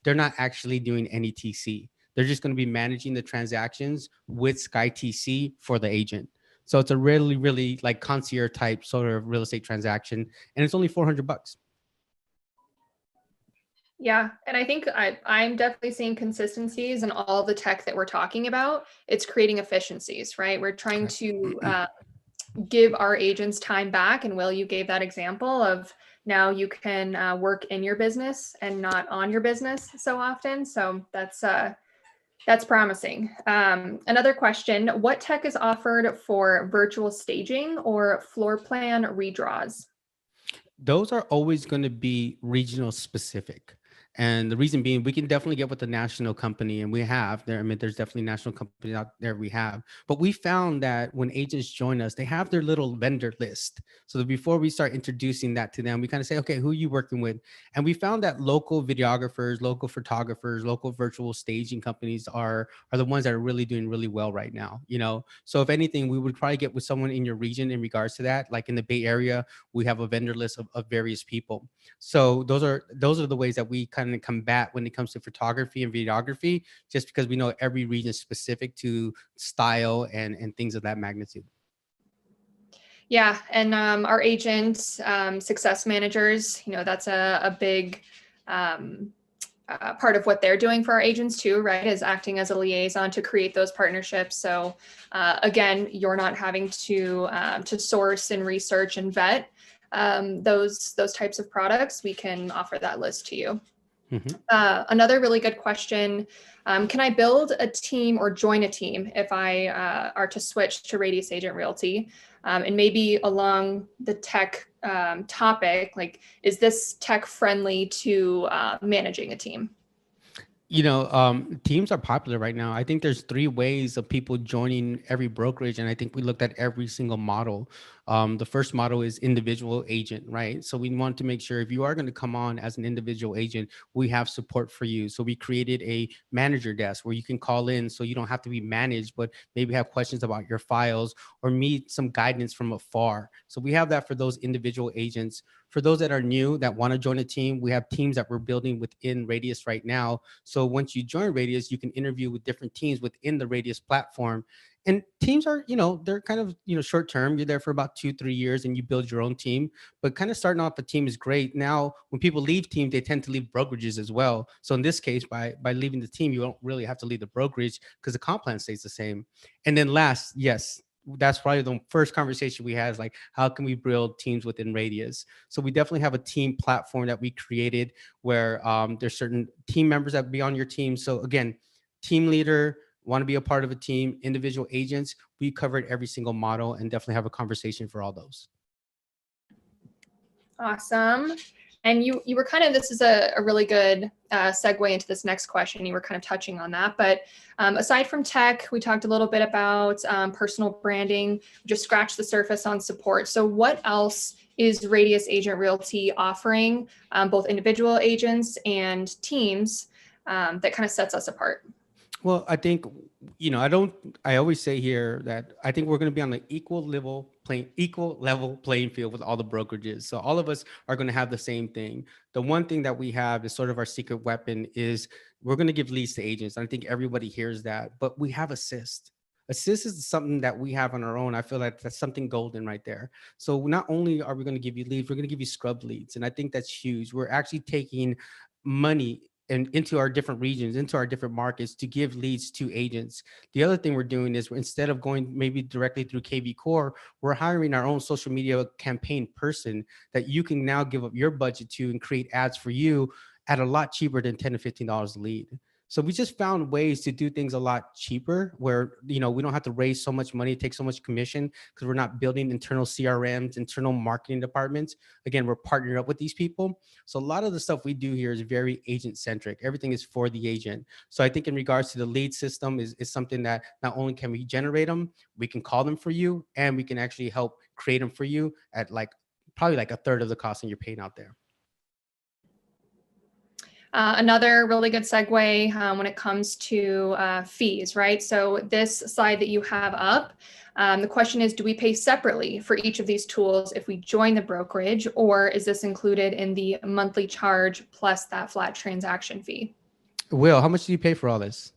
they're not actually doing any TC. They're just going to be managing the transactions with SkyTC for the agent. So it's a really, really like concierge type sort of real estate transaction. And it's only $400. Yeah, and I think I'm definitely seeing consistencies in all the tech that we're talking about. It's creating efficiencies, right? We're trying to give our agents time back. And Will, you gave that example of now you can work in your business and not on your business so often. So that's promising. Another question, what tech is offered for virtual staging or floor plan redraws? Those are always going to be regional specific. And the reason being, we can definitely get with the national company, and we have there. I mean, there's definitely national companies out there we have. But we found that when agents join us, they have their little vendor list. So that before we start introducing that to them, we kind of say, okay, who are you working with? And we found that local videographers, local photographers, local virtual staging companies are the ones that are really doing really well right now. So if anything, we would probably get with someone in your region in regards to that. Like in the Bay Area, we have a vendor list of various people. So those are the ways that we kind of combat when it comes to photography and videography, just because we know every region is specific to style and things of that magnitude. Yeah, and our agent success managers, that's a big part of what they're doing for our agents too, right? Is acting as a liaison to create those partnerships. So again, you're not having to source and research and vet those types of products. We can offer that list to you. Mm-hmm. Another really good question. Can I build a team or join a team if I are to switch to Radius Agent Realty? And maybe along the tech topic, like, is this tech friendly to managing a team? Teams are popular right now. I think there's 3 ways of people joining every brokerage, and I think we looked at every single model. The first model is individual agent, right? So we want to make sure if you are going to come on as an individual agent, we have support for you. So we created a manager desk where you can call in, so you don't have to be managed, but maybe have questions about your files or need some guidance from afar. So we have that for those individual agents. For those that are new that want to join a team, we have teams that we're building within Radius right now. So once you join Radius, you can interview with different teams within the Radius platform. And teams are, they're kind of, short term. You're there for about 2-3 years and you build your own team. But kind of starting off a team is great. Now, when people leave teams, they tend to leave brokerages as well. So in this case, by leaving the team, you don't really have to leave the brokerage because the comp plan stays the same. And then last, yes, that's probably the first conversation we had, is like, how can we build teams within Radius? So we definitely have a team platform that we created where there's certain team members that be on your team. So again, team leader, want to be a part of a team, individual agents, we covered every single model and definitely have a conversation for all those. Awesome. And you were kind of, this is a really good segue into this next question. You were kind of touching on that, but aside from tech, we talked a little bit about personal branding, just scratched the surface on support. So what else is Radius Agent Realty offering both individual agents and teams that kind of sets us apart? Well, I think, I always say here that I think we're going to be on the equal level playing field with all the brokerages. So all of us are going to have the same thing. The one thing that we have is sort of our secret weapon is we're going to give leads to agents. I think everybody hears that, but we have assist. Assist is something that we have on our own. I feel like that's something golden right there. So not only are we going to give you leads, we're going to give you scrub leads. And I think that's huge. We're actually taking money and into our different regions, into our different markets to give leads to agents. The other thing we're doing is instead of going maybe directly through KV Core, we're hiring our own social media campaign person that you can now give up your budget to and create ads for you at a lot cheaper than $10 to $15 a lead. So we just found ways to do things a lot cheaper where, we don't have to raise so much money, take so much commission because we're not building internal CRMs, internal marketing departments. Again, we're partnered up with these people. So a lot of the stuff we do here is very agent centric. Everything is for the agent. So I think in regards to the lead system is something that not only can we generate them, we can call them for you, and we can actually help create them for you at probably a third of the cost that you're paying out there. Another really good segue when it comes to fees, right? So this slide that you have up, the question is, do we pay separately for each of these tools if we join the brokerage, or is this included in the monthly charge plus that flat transaction fee? Will, how much do you pay for all this?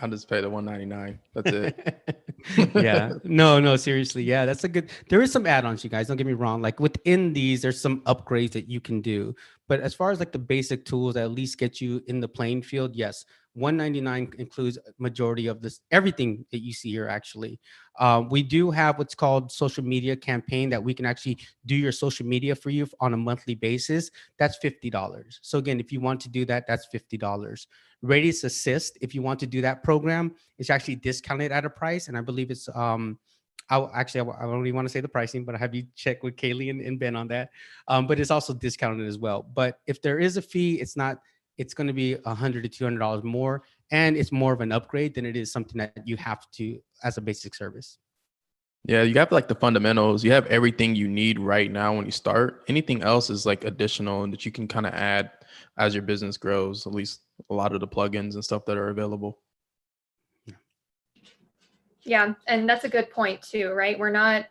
I just pay the $199. That's it. Yeah, no, seriously. Yeah, that's a good, there is some add-ons, you guys, don't get me wrong. Like within these, there's some upgrades that you can do. But as far as the basic tools that at least get you in the playing field, yes, $199 includes majority of this, everything that you see here. Actually, we do have what's called social media campaign that we can actually do your social media for you on a monthly basis. That's $50. So again, if you want to do that, that's $50. Radius Assist, if you want to do that program, it's actually discounted at a price, and I believe it's I don't really want to say the pricing, but I have you check with Kaylee and Ben on that. But it's also discounted as well. But if there is a fee, it's going to be $100 to $200 more, and it's more of an upgrade than it is something that you have to as a basic service. Yeah, you have like the fundamentals. You have everything you need right now when you start. Anything else is like additional and that you can kind of add as your business grows, at least a lot of the plugins and stuff that are available. Yeah, and that's a good point too, right? We're not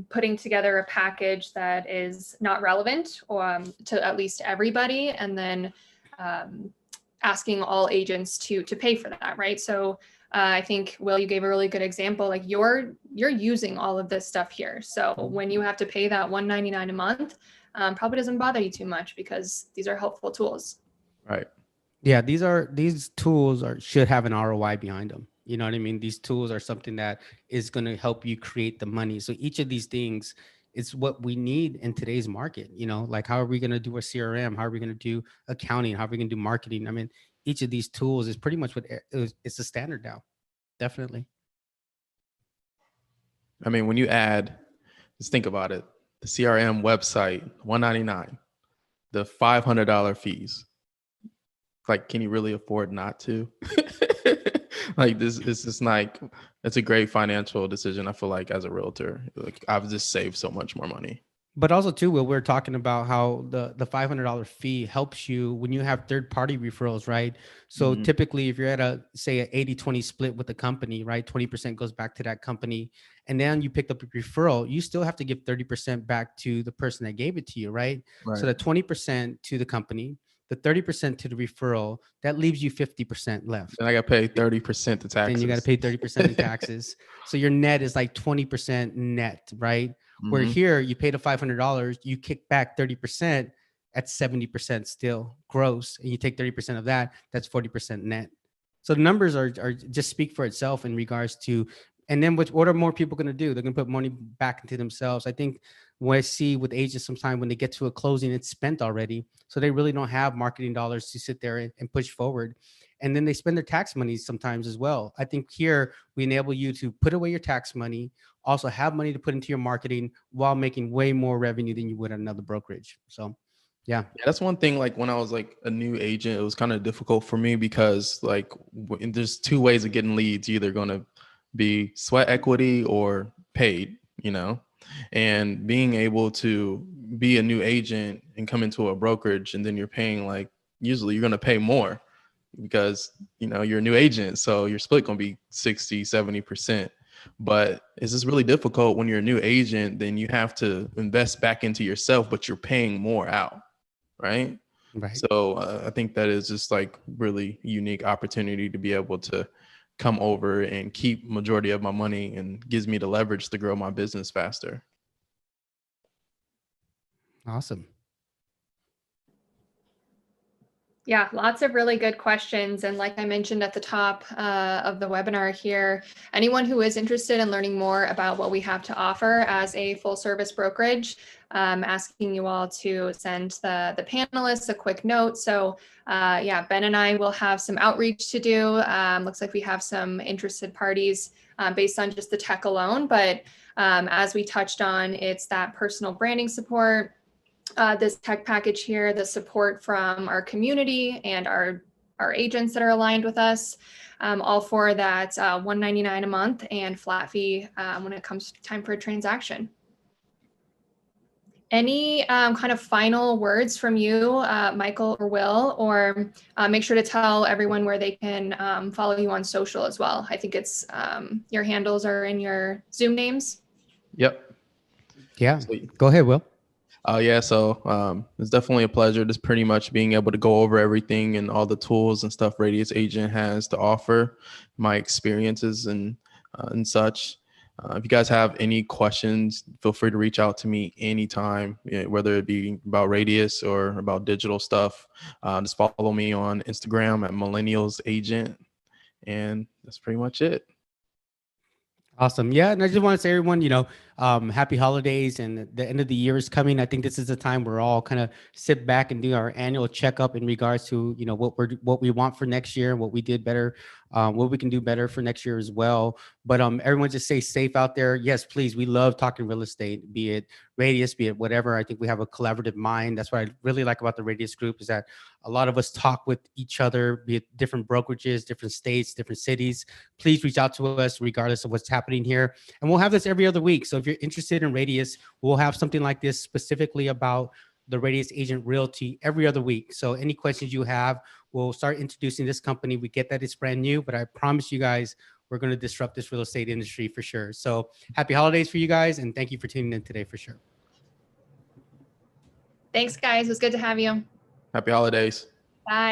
putting together a package that is not relevant to at least everybody, and then asking all agents to pay for that, right? So I think, Will, you gave a really good example. Like you're using all of this stuff here. So when you have to pay that $199 a month, probably doesn't bother you too much because these are helpful tools. Right. Yeah, these tools should have an ROI behind them. You know what I mean? These tools are something that is going to help you create the money. So each of these things is what we need in today's market. You know, like how are we going to do a CRM? How are we going to do accounting? How are we going to do marketing? I mean, each of these tools is pretty much it's the standard now. Definitely. I mean, when you add, just think about it, the CRM website, $199, the $500 fees. Like, can you really afford not to? Like this is just like, it's a great financial decision. I feel like as a realtor, like I've just saved so much more money. But also too, Will, we're talking about how the $500 fee helps you when you have third-party referrals, right? So typically if you're at say an 80-20 split with the company, right? 20% goes back to that company. And then you picked up a referral, you still have to give 30% back to the person that gave it to you, right? So the 20% to the company, the 30% to the referral, that leaves you 50% left. And I got to pay 30% to taxes. Then you got to pay 30% in taxes. So your net is like 20% net, right? Where here you pay the $500, you kick back 30% at 70% still gross, and you take 30% of that, that's 40% net. So the numbers are just speak for itself in regards to, and then what are more people going to do? They're going to put money back into themselves. I think what I see with agents sometimes when they get to a closing, it's spent already. So they really don't have marketing dollars to sit there and push forward. And then they spend their tax money sometimes as well. I think here we enable you to put away your tax money, also have money to put into your marketing while making way more revenue than you would at another brokerage. So yeah, that's one thing. Like when I was like a new agent, it was kind of difficult for me because like there's two ways of getting leads. You're either going to be sweat equity or paid, you know, and being able to be a new agent and come into a brokerage and then you're paying like, usually you're going to pay more because, you know, you're a new agent. So your split going to be 60, 70%. But it's just really difficult when you're a new agent, then you have to invest back into yourself, but you're paying more out. Right. So I think that is just like really unique opportunity to be able to come over and keep majority of my money and gives me the leverage to grow my business faster. Awesome. Yeah, lots of really good questions. And like I mentioned at the top of the webinar here, anyone who is interested in learning more about what we have to offer as a full service brokerage, asking you all to send the panelists a quick note. So yeah, Ben and I will have some outreach to do. Looks like we have some interested parties based on just the tech alone. But as we touched on, it's that personal branding support, this tech package here, the support from our community and our agents that are aligned with us, all for that $199 a month and flat fee when it comes time for a transaction. Any kind of final words from you, Michael or Will, or make sure to tell everyone where they can follow you on social as well. I think it's your handles are in your Zoom names. Yep. Yeah. Go ahead, Will. Yeah, so it's definitely a pleasure just pretty much being able to go over everything and all the tools and stuff Radius Agent has to offer, my experiences and such. If you guys have any questions, feel free to reach out to me anytime, whether it be about Radius or about digital stuff. Just follow me on Instagram at Millennials Agent. And that's pretty much it. Awesome. Yeah. And I just want to say, everyone, happy holidays, and the end of the year is coming. I think this is the time we're all kind of sit back and do our annual checkup in regards to, what we want for next year, what we did better, what we can do better for next year as well. But everyone just stay safe out there. Yes, please. We love talking real estate, be it Radius, be it whatever. I think we have a collaborative mind. That's what I really like about the Radius group, is that a lot of us talk with each other, be it different brokerages, different states, different cities. Please reach out to us regardless of what's happening here. And we'll have this every other week. So if you're interested in Radius, we'll have something like this specifically about the Radius Agent Realty every other week. So any questions you have, we'll start introducing this company. We get that it's brand new, but I promise you guys, we're going to disrupt this real estate industry for sure. So happy holidays for you guys. And thank you for tuning in today for sure. Thanks, guys. It was good to have you. Happy holidays. Bye.